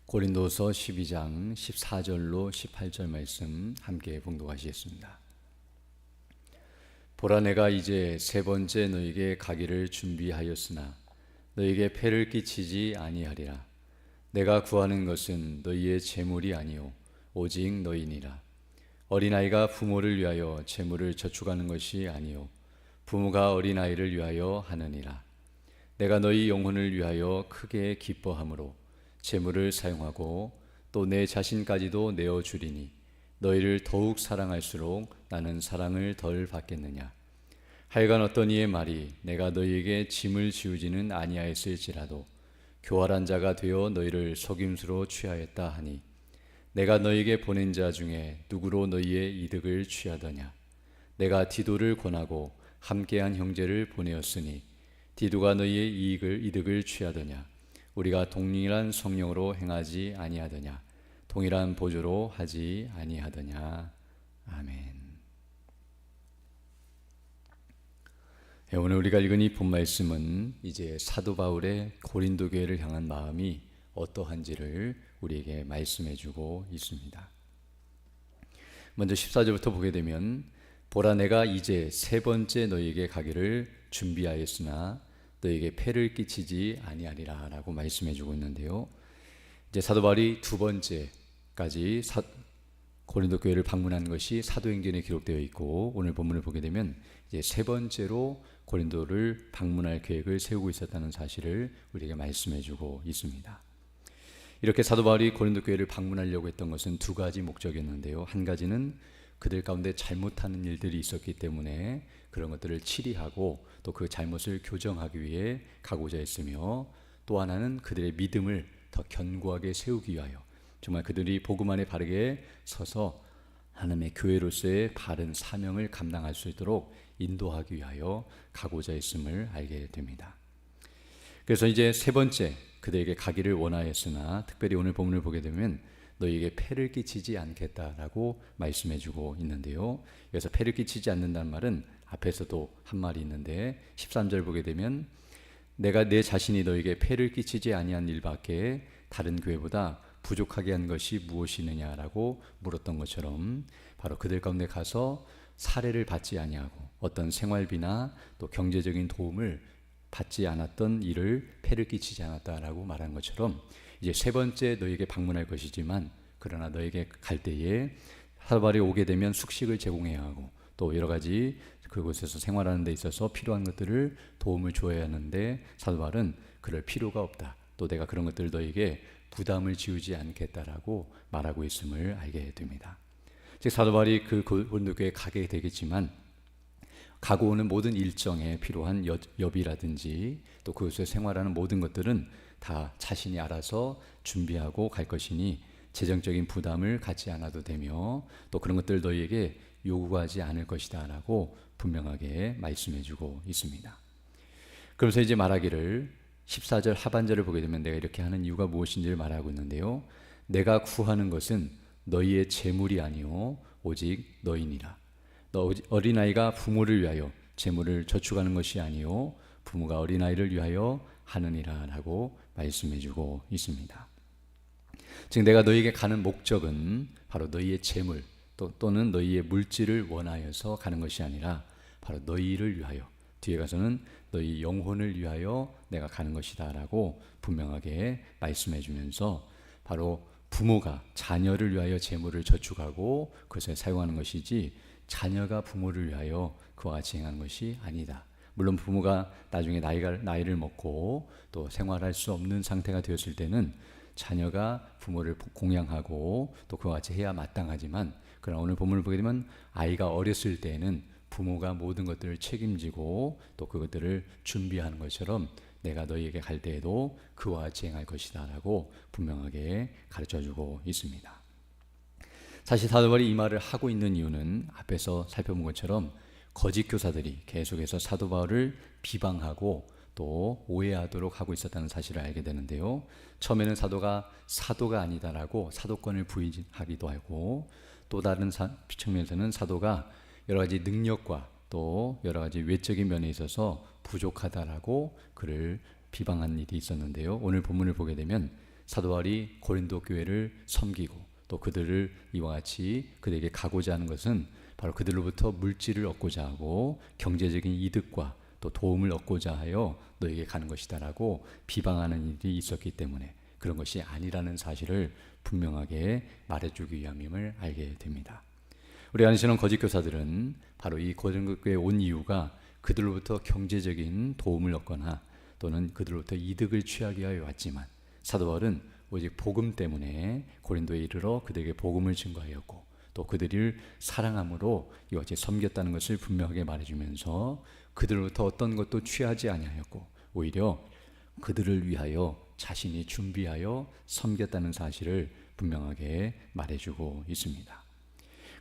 고린도서 12장 14절로 18절 말씀 함께 봉독하시겠습니다. 보라, 내가 이제 세 번째 너에게 가기를 준비하였으나 너에게 폐를 끼치지 아니하리라. 내가 구하는 것은 너희의 재물이 아니요 오직 너희니라. 어린아이가 부모를 위하여 재물을 저축하는 것이 아니요 부모가 어린아이를 위하여 하느니라. 내가 너희 영혼을 위하여 크게 기뻐함으로 재물을 사용하고 또 내 자신까지도 내어주리니 너희를 더욱 사랑할수록 나는 사랑을 덜 받겠느냐. 하여간 어떤 이의 말이 내가 너희에게 짐을 지우지는 아니하였을지라도 교활한 자가 되어 너희를 속임수로 취하였다 하니 내가 너희에게 보낸 자 중에 누구로 너희의 이득을 취하더냐. 내가 디도를 권하고 함께한 형제를 보내었으니 디도가 너희의 이득을 취하더냐. 우리가 동일한 성령으로 행하지 아니하더냐. 동일한 보조로 하지 아니하더냐. 아멘. 오늘 우리가 읽은 이 본 말씀은 이제 사도 바울의 고린도 교회를 향한 마음이 어떠한지를 우리에게 말씀해 주고 있습니다. 먼저 14절부터 보게 되면 보라, 내가 이제 세 번째 너희에게 가기를 준비하였으나 너희에게 폐를 끼치지 아니하리라 라고 말씀해 주고 있는데요. 이제 사도 바울이 두 번째까지 고린도 교회를 방문한 것이 사도행전에 기록되어 있고, 오늘 본문을 보게 되면 이제 세 번째로 고린도를 방문할 계획을 세우고 있었다는 사실을 우리에게 말씀해 주고 있습니다. 이렇게 사도 바울이 고린도 교회를 방문하려고 했던 것은 두 가지 목적이었는데요. 한 가지는 그들 가운데 잘못하는 일들이 있었기 때문에 그런 것들을 치리하고 또 그 잘못을 교정하기 위해 가고자 했으며, 또 하나는 그들의 믿음을 더 견고하게 세우기 위하여 정말 그들이 복음 안에 바르게 서서 하나님의 교회로서의 바른 사명을 감당할 수 있도록 인도하기 위하여 가고자 했음을 알게 됩니다. 그래서 이제 세 번째, 그들에게 가기를 원하였으나 특별히 오늘 본문을 보게 되면 너희에게 폐를 끼치지 않겠다라고 말씀해 주고 있는데요. 여기서 폐를 끼치지 않는다는 말은 앞에서도 한 말이 있는데 13절 보게 되면 내가 내 자신이 너희에게 폐를 끼치지 아니한 일밖에 다른 교회보다 부족하게 한 것이 무엇이느냐라고 물었던 것처럼 바로 그들 가운데 가서 사례를 받지 아니하고 어떤 생활비나 또 경제적인 도움을 받지 않았던 일을 폐를 끼치지 않았다라고 말한 것처럼 이제 세 번째 너희에게 방문할 것이지만 그러나 너희에게 갈 때에 사도 바울이 오게 되면 숙식을 제공해야 하고 또 여러 가지 그곳에서 생활하는 데 있어서 필요한 것들을 도움을 줘야 하는데 사도 바울은 그럴 필요가 없다. 또 내가 그런 것들을 너희에게 부담을 지우지 않겠다라고 말하고 있음을 알게 됩니다. 즉 사도 바울이 그 고린도 교회에 가게 되겠지만 가고 오는 모든 일정에 필요한 여비라든지 또 그곳에서 생활하는 모든 것들은 다 자신이 알아서 준비하고 갈 것이니 재정적인 부담을 갖지 않아도 되며 또 그런 것들 너희에게 요구하지 않을 것이다 라고 분명하게 말씀해 주고 있습니다. 그러면서 이제 말하기를 14절 하반절을 보게 되면 내가 이렇게 하는 이유가 무엇인지를 말하고 있는데요. 내가 구하는 것은 너희의 재물이 아니요 오직 너희니라. 어린아이가 부모를 위하여 재물을 저축하는 것이 아니요 부모가 어린아이를 위하여 하느니라 라고 말씀해 주고 있습니다. 즉 내가 너희에게 가는 목적은 바로 너희의 재물 또는 너희의 물질을 원하여서 가는 것이 아니라 바로 너희를 위하여, 뒤에 가서는 너희 영혼을 위하여 내가 가는 것이다 라고 분명하게 말씀해 주면서 바로 부모가 자녀를 위하여 재물을 저축하고 그것을 사용하는 것이지 자녀가 부모를 위하여 그와 같이 행하는 것이 아니다. 물론 부모가 나중에 나이를 먹고 또 생활할 수 없는 상태가 되었을 때는 자녀가 부모를 공양하고 또 그와 같이 해야 마땅하지만, 그러나 오늘 본문을 보게 되면 아이가 어렸을 때에는 부모가 모든 것들을 책임지고 또 그것들을 준비하는 것처럼 내가 너희에게 갈 때에도 그와 같이 행할 것이다 라고 분명하게 가르쳐주고 있습니다. 사실 사도 바울이 이 말을 하고 있는 이유는 앞에서 살펴본 것처럼 거짓 교사들이 계속해서 사도 바울을 비방하고 또 오해하도록 하고 있었다는 사실을 알게 되는데요. 처음에는 사도가 아니다라고 사도권을 부인하기도 하고, 또 다른 측면에서는 사도가 여러 가지 능력과 또 여러 가지 외적인 면에 있어서 부족하다라고 그를 비방한 일이 있었는데요. 오늘 본문을 보게 되면 사도 바울이 고린도 교회를 섬기고 또 그들을 이와 같이 그들에게 가고자 하는 것은 바로 그들로부터 물질을 얻고자 하고 경제적인 이득과 또 도움을 얻고자 하여 너에게 가는 것이다라고 비방하는 일이 있었기 때문에 그런 것이 아니라는 사실을 분명하게 말해주기 위함임을 알게 됩니다. 우리 안에 있는 거짓 교사들은 바로 이 고린도 교회에 온 이유가 그들로부터 경제적인 도움을 얻거나 또는 그들로부터 이득을 취하기 위하여 왔지만 사도 바울은 오직 복음 때문에 고린도에 이르러 그들에게 복음을 증거하였고 또 그들을 사랑함으로 이와 같이 섬겼다는 것을 분명하게 말해주면서 그들로부터 어떤 것도 취하지 아니하였고 오히려 그들을 위하여 자신이 준비하여 섬겼다는 사실을 분명하게 말해주고 있습니다.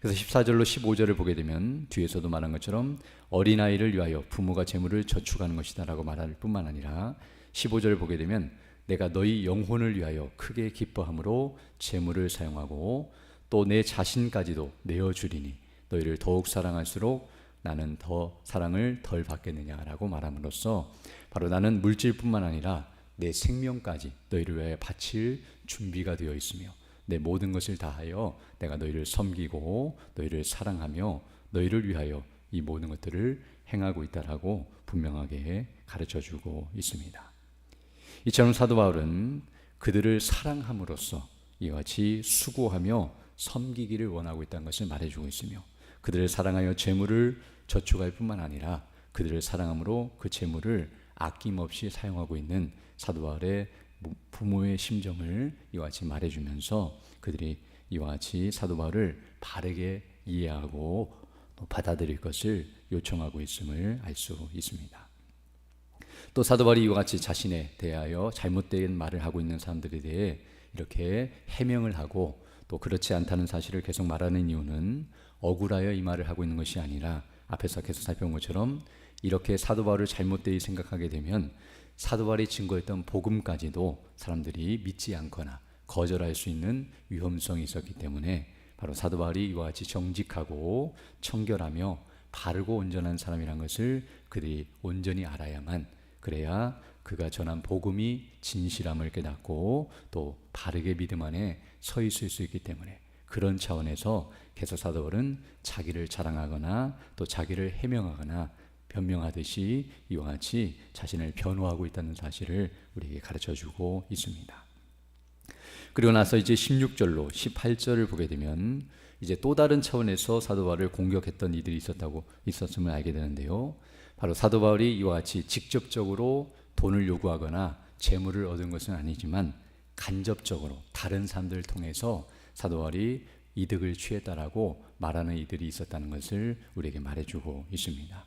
그래서 14절로 15절을 보게 되면 뒤에서도 말한 것처럼 어린아이를 위하여 부모가 재물을 저축하는 것이다 라고 말할 뿐만 아니라 15절을 보게 되면 내가 너희 영혼을 위하여 크게 기뻐함으로 재물을 사용하고 또 내 자신까지도 내어주리니 너희를 더욱 사랑할수록 나는 더 사랑을 덜 받겠느냐라고 말함으로써 바로 나는 물질뿐만 아니라 내 생명까지 너희를 위하여 바칠 준비가 되어 있으며 내 모든 것을 다하여 내가 너희를 섬기고 너희를 사랑하며 너희를 위하여 이 모든 것들을 행하고 있다라고 분명하게 가르쳐주고 있습니다. 이처럼 사도 바울은 그들을 사랑함으로써 이와 같이 수고하며 섬기기를 원하고 있다는 것을 말해주고 있으며 그들을 사랑하여 재물을 저축할 뿐만 아니라 그들을 사랑함으로 그 재물을 아낌없이 사용하고 있는 사도 바울의 부모의 심정을 이와 같이 말해주면서 그들이 이와 같이 사도 바울을 바르게 이해하고 받아들일 것을 요청하고 있음을 알 수 있습니다. 또 사도 바울이 이와 같이 자신에 대하여 잘못된 말을 하고 있는 사람들에 대해 이렇게 해명을 하고 또 그렇지 않다는 사실을 계속 말하는 이유는 억울하여 이 말을 하고 있는 것이 아니라 앞에서 계속 살펴본 것처럼 이렇게 사도 바울을 잘못되이 생각하게 되면 사도 바울이 증거했던 복음까지도 사람들이 믿지 않거나 거절할 수 있는 위험성이 있었기 때문에 바로 사도 바울이 이와 같이 정직하고 청결하며 바르고 온전한 사람이란 것을 그들이 온전히 알아야만 그래야 그가 전한 복음이 진실함을 깨닫고 또 바르게 믿음 안에 서 있을 수 있기 때문에 그런 차원에서 계속 사도 바울은 자기를 자랑하거나 또 자기를 해명하거나 변명하듯이 이와 같이 자신을 변호하고 있다는 사실을 우리에게 가르쳐주고 있습니다. 그리고 나서 이제 16절로 18절을 보게 되면 이제 또 다른 차원에서 사도 바울을 공격했던 이들이 있었음을 알게 되는데요. 바로 사도 바울이 이와 같이 직접적으로 돈을 요구하거나 재물을 얻은 것은 아니지만 간접적으로 다른 사람들을 통해서 사도 바울이 이득을 취했다라고 말하는 이들이 있었다는 것을 우리에게 말해주고 있습니다.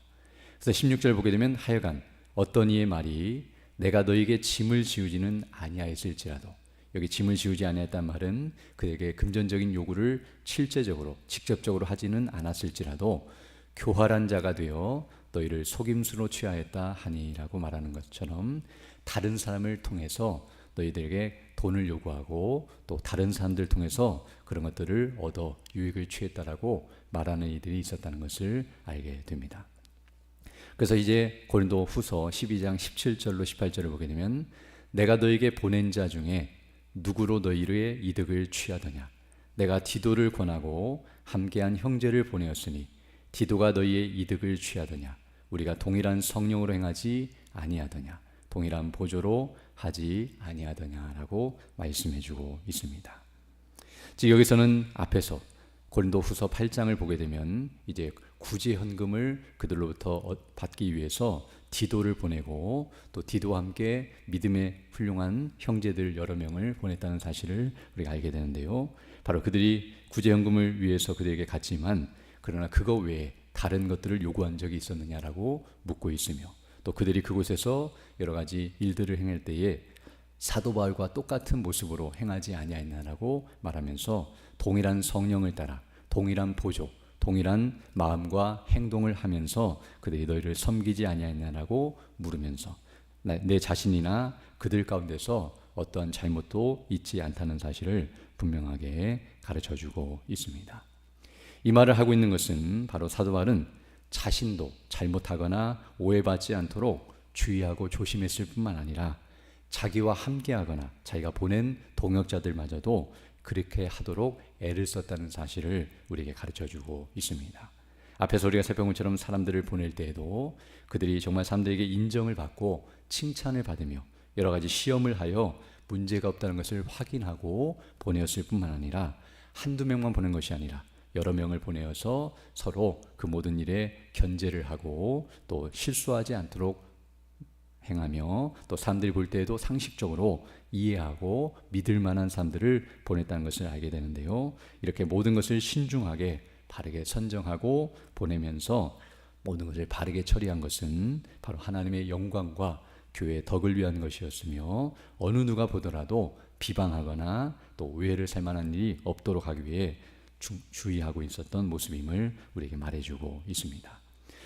그래서 16절 보게 되면 하여간 어떤 이의 말이 내가 너에게 짐을 지우지는 아니하였을지라도 여기 짐을 지우지 아니했단 말은 그에게 금전적인 요구를 실제적으로 직접적으로 하지는 않았을지라도 교활한 자가 되어 너희를 속임수로 취하였다 하니라고 말하는 것처럼 다른 사람을 통해서 너희들에게 돈을 요구하고 또 다른 사람들 통해서 그런 것들을 얻어 유익을 취했다라고 말하는 이들이 있었다는 것을 알게 됩니다. 그래서 이제 고린도 후서 12장 17절로 18절을 보게 되면 내가 너에게 보낸 자 중에 누구로 너희의 이득을 취하더냐 내가 디도를 권하고 함께한 형제를 보내었으니 디도가 너희의 이득을 취하더냐 우리가 동일한 성령으로 행하지 아니하더냐 동일한 보조로 하지 아니하더냐라고 말씀해주고 있습니다. 즉 여기서는 앞에서 고린도 후서 8장을 보게 되면 이제 구제 헌금을 그들로부터 받기 위해서 디도를 보내고 또 디도와 함께 믿음의 훌륭한 형제들 여러 명을 보냈다는 사실을 우리가 알게 되는데요. 바로 그들이 구제 헌금을 위해서 그들에게 갔지만 그러나 그거 외에 다른 것들을 요구한 적이 있었느냐라고 묻고 있으며 또 그들이 그곳에서 여러 가지 일들을 행할 때에 사도 바울과 똑같은 모습으로 행하지 아니하였나라고 말하면서 동일한 성령을 따라 동일한 보조, 동일한 마음과 행동을 하면서 그들이 너희를 섬기지 아니하였나라고 물으면서 내 자신이나 그들 가운데서 어떠한 잘못도 있지 않다는 사실을 분명하게 가르쳐주고 있습니다. 이 말을 하고 있는 것은 바로 사도 바울은 자신도 잘못하거나 오해받지 않도록 주의하고 조심했을 뿐만 아니라 자기와 함께하거나 자기가 보낸 동역자들마저도 그렇게 하도록 애를 썼다는 사실을 우리에게 가르쳐주고 있습니다. 앞에서 우리가 살펴본 것처럼 사람들을 보낼 때에도 그들이 정말 사람들에게 인정을 받고 칭찬을 받으며 여러 가지 시험을 하여 문제가 없다는 것을 확인하고 보내었을 뿐만 아니라 한두 명만 보낸 것이 아니라 여러 명을 보내어서 서로 그 모든 일에 견제를 하고 또 실수하지 않도록 행하며 또 사람들이 볼 때에도 상식적으로 이해하고 믿을 만한 사람들을 보냈다는 것을 알게 되는데요. 이렇게 모든 것을 신중하게 바르게 선정하고 보내면서 모든 것을 바르게 처리한 것은 바로 하나님의 영광과 교회의 덕을 위한 것이었으며 어느 누가 보더라도 비방하거나 또 오해를 살 만한 일이 없도록 하기 위해 주의하고 있었던 모습임을 우리에게 말해주고 있습니다.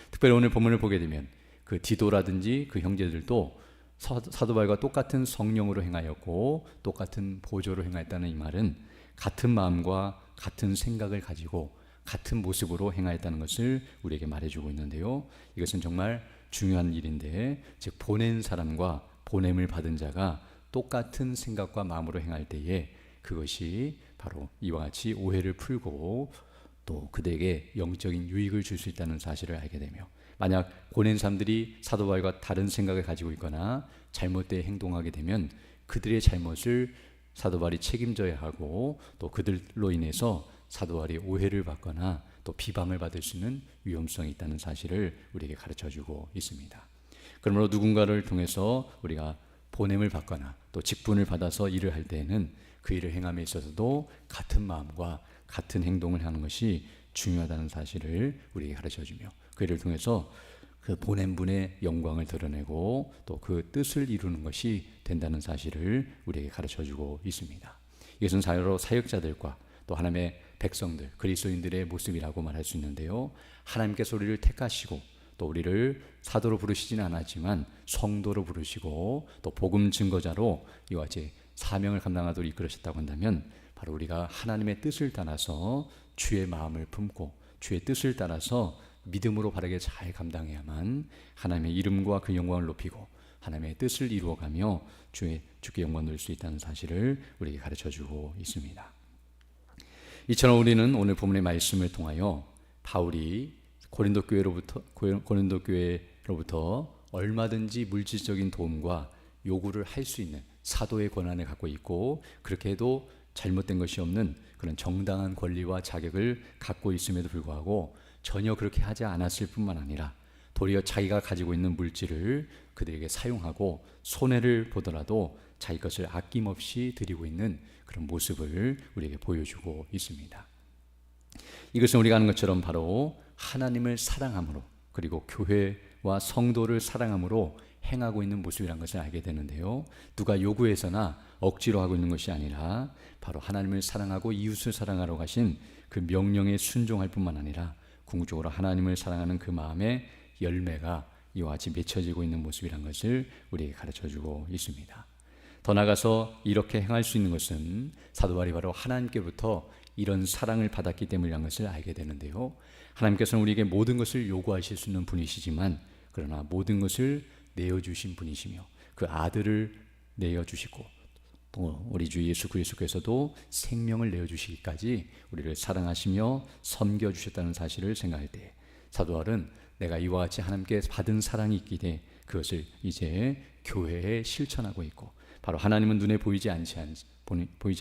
특별히 오늘 본문을 보게 되면 그 디도라든지 그 형제들도 사도 바울과 똑같은 성령으로 행하였고 똑같은 보조로 행하였다는 이 말은 같은 마음과 같은 생각을 가지고 같은 모습으로 행하였다는 것을 우리에게 말해주고 있는데요. 이것은 정말 중요한 일인데, 즉 보낸 사람과 보냄을 받은 자가 똑같은 생각과 마음으로 행할 때에 그것이 바로 이와 같이 오해를 풀고 또 그들에게 영적인 유익을 줄 수 있다는 사실을 알게 되며, 만약 보낸 사람들이 사도 바울과 다른 생각을 가지고 있거나 잘못되게 행동하게 되면 그들의 잘못을 사도 바울이 책임져야 하고 또 그들로 인해서 사도 바울이 오해를 받거나 또 비방을 받을 수 있는 위험성이 있다는 사실을 우리에게 가르쳐주고 있습니다. 그러므로 누군가를 통해서 우리가 보냄을 받거나 또 직분을 받아서 일을 할 때에는 그 일을 행함에 있어서도 같은 마음과 같은 행동을 하는 것이 중요하다는 사실을 우리에게 가르쳐주며 그 일을 통해서 그 보낸 분의 영광을 드러내고 또 그 뜻을 이루는 것이 된다는 사실을 우리에게 가르쳐주고 있습니다. 이것은 사로 사역자들과 또 하나님의 백성들, 그리스도인들의 모습이라고 말할 수 있는데요. 하나님께서 우리를 택하시고 또 우리를 사도로 부르시지는 않았지만 성도로 부르시고 또 복음 증거자로 이와 같이 사명을 감당하도록 이끌으셨다고 한다면 바로 우리가 하나님의 뜻을 따라서 주의 마음을 품고 주의 뜻을 따라서 믿음으로 바르게 잘 감당해야만 하나님의 이름과 그 영광을 높이고 하나님의 뜻을 이루어가며 주께 영광 돌릴 수 있다는 사실을 우리에게 가르쳐주고 있습니다. 이처럼 우리는 오늘 본문의 말씀을 통하여 바울이 고린도 교회로부터 얼마든지 물질적인 도움과 요구를 할 수 있는 사도의 권한을 갖고 있고 그렇게 해도 잘못된 것이 없는 그런 정당한 권리와 자격을 갖고 있음에도 불구하고 전혀 그렇게 하지 않았을 뿐만 아니라 도리어 자기가 가지고 있는 물질을 그들에게 사용하고 손해를 보더라도 자기 것을 아낌없이 드리고 있는 그런 모습을 우리에게 보여주고 있습니다. 이것은 우리가 아는 것처럼 바로 하나님을 사랑함으로 그리고 교회와 성도를 사랑함으로 행하고 있는 모습이라는 것을 알게 되는데요. 누가 요구해서나 억지로 하고 있는 것이 아니라 바로 하나님을 사랑하고 이웃을 사랑하러 가신 그 명령에 순종할 뿐만 아니라 궁극적으로 하나님을 사랑하는 그 마음의 열매가 이와 같이 맺혀지고 있는 모습이라는 것을 우리에게 가르쳐주고 있습니다. 더 나아가서 이렇게 행할 수 있는 것은 사도 바울이 바로 하나님께로부터 이런 사랑을 받았기 때문이라는 것을 알게 되는데요. 하나님께서는 우리에게 모든 것을 요구하실 수 있는 분이시지만 그러나 모든 것을 내어주신 분이시며 그 아들을 내어주시고 또 우리 주 예수 그리스도께서도 생명을 내어주시기까지 우리를 사랑하시며 섬겨주셨다는 사실을 생각할 때 사도 바울은 내가 이와 같이 하나님께 받은 사랑이 있기에 그것을 이제 교회에 실천하고 있고 바로 하나님은 눈에 보이지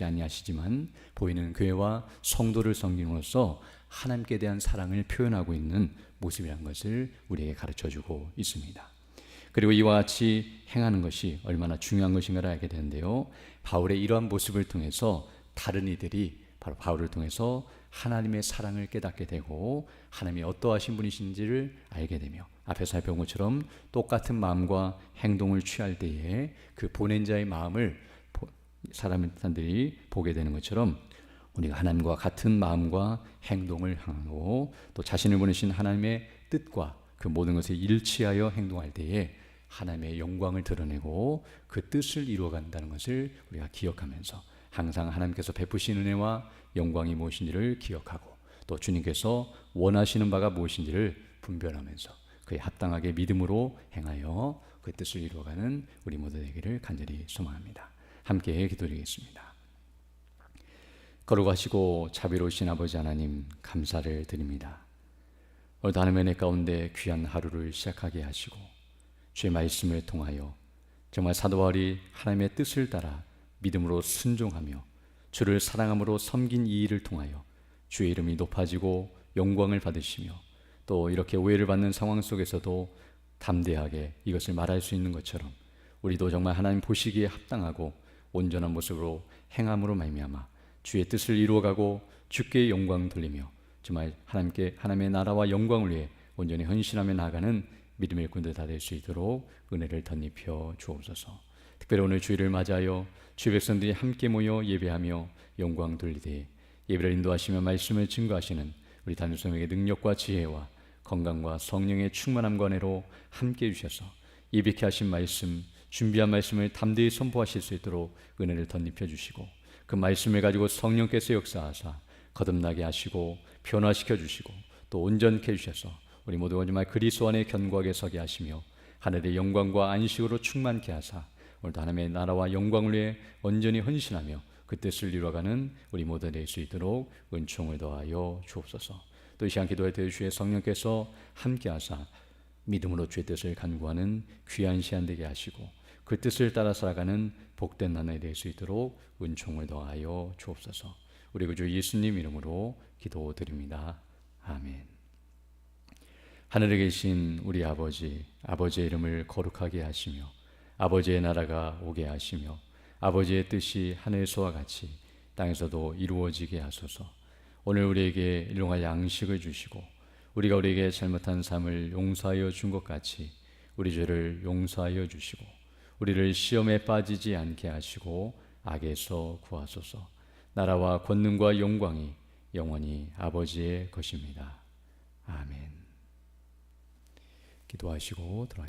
아니하시지만 보이는 교회와 성도를 섬김으로써 하나님께 대한 사랑을 표현하고 있는 모습이라는 것을 우리에게 가르쳐주고 있습니다. 그리고 이와 같이 행하는 것이 얼마나 중요한 것인가를 알게 되는데요. 바울의 이러한 모습을 통해서 다른 이들이 바로 바울을 통해서 하나님의 사랑을 깨닫게 되고 하나님이 어떠하신 분이신지를 알게 되며 앞에서 살펴본 것처럼 똑같은 마음과 행동을 취할 때에 그 보낸 자의 마음을 사람들이 보게 되는 것처럼 우리가 하나님과 같은 마음과 행동을 향하고 또 자신을 보내신 하나님의 뜻과 그 모든 것에 일치하여 행동할 때에 하나님의 영광을 드러내고 그 뜻을 이루어간다는 것을 우리가 기억하면서 항상 하나님께서 베푸신 은혜와 영광이 무엇인지를 기억하고 또 주님께서 원하시는 바가 무엇인지를 분별하면서 그에 합당하게 믿음으로 행하여 그 뜻을 이루어가는 우리 모두 되기를 간절히 소망합니다. 함께 기도드리겠습니다. 거룩하시고 자비로우신 아버지 하나님, 감사를 드립니다. 오늘도 하나님의 은혜 가운데 귀한 하루를 시작하게 하시고 주의 말씀을 통하여 정말 사도 바울이 하나님의 뜻을 따라 믿음으로 순종하며 주를 사랑함으로 섬긴 이 일을 통하여 주의 이름이 높아지고 영광을 받으시며 또 이렇게 오해를 받는 상황 속에서도 담대하게 이것을 말할 수 있는 것처럼 우리도 정말 하나님 보시기에 합당하고 온전한 모습으로 행함으로 말미암아 주의 뜻을 이루어가고 주께 영광 돌리며 정말 하나님의 나라와 영광을 위해 온전히 헌신하며 나아가는 믿음의 일꾼들 다 될 수 있도록 은혜를 덧입혀 주옵소서. 특별히 오늘 주일을 맞이하여 주의 백성들이 함께 모여 예배하며 영광 돌리되 예배를 인도하시며 말씀을 증거하시는 우리 담임성에게 능력과 지혜와 건강과 성령의 충만함과 은혜로 함께 해주셔서 예비케 하신 말씀, 준비한 말씀을 담대히 선포하실 수 있도록 은혜를 덧입혀 주시고 그 말씀을 가지고 성령께서 역사하사 거듭나게 하시고 변화시켜 주시고 또 온전케 해주셔서 우리 모두가 정말 그리스도 안에 견고하게 서게 하시며 하늘의 영광과 안식으로 충만케 하사 오늘도 하나님의 나라와 영광을 위해 온전히 헌신하며 그 뜻을 이루어가는 우리 모두 될 수 있도록 은총을 더하여 주옵소서. 또 이 시간 기도할 때 주의 성령께서 함께 하사 믿음으로 주의 뜻을 간구하는 귀한 시간 되게 하시고 그 뜻을 따라 살아가는 복된 나날이 될 수 있도록 은총을 더하여 주옵소서. 우리 구주 예수님 이름으로 기도드립니다. 아멘. 하늘에 계신 우리 아버지, 아버지의 이름을 거룩하게 하시며 아버지의 나라가 오게 하시며 아버지의 뜻이 하늘에서와 같이 땅에서도 이루어지게 하소서. 오늘 우리에게 일용할 양식을 주시고 우리가 우리에게 잘못한 삶을 용서하여 준 것 같이 우리 죄를 용서하여 주시고 우리를 시험에 빠지지 않게 하시고 악에서 구하소서. 나라와 권능과 영광이 영원히 아버지의 것입니다. 아멘. 기도하시고 들어가시죠.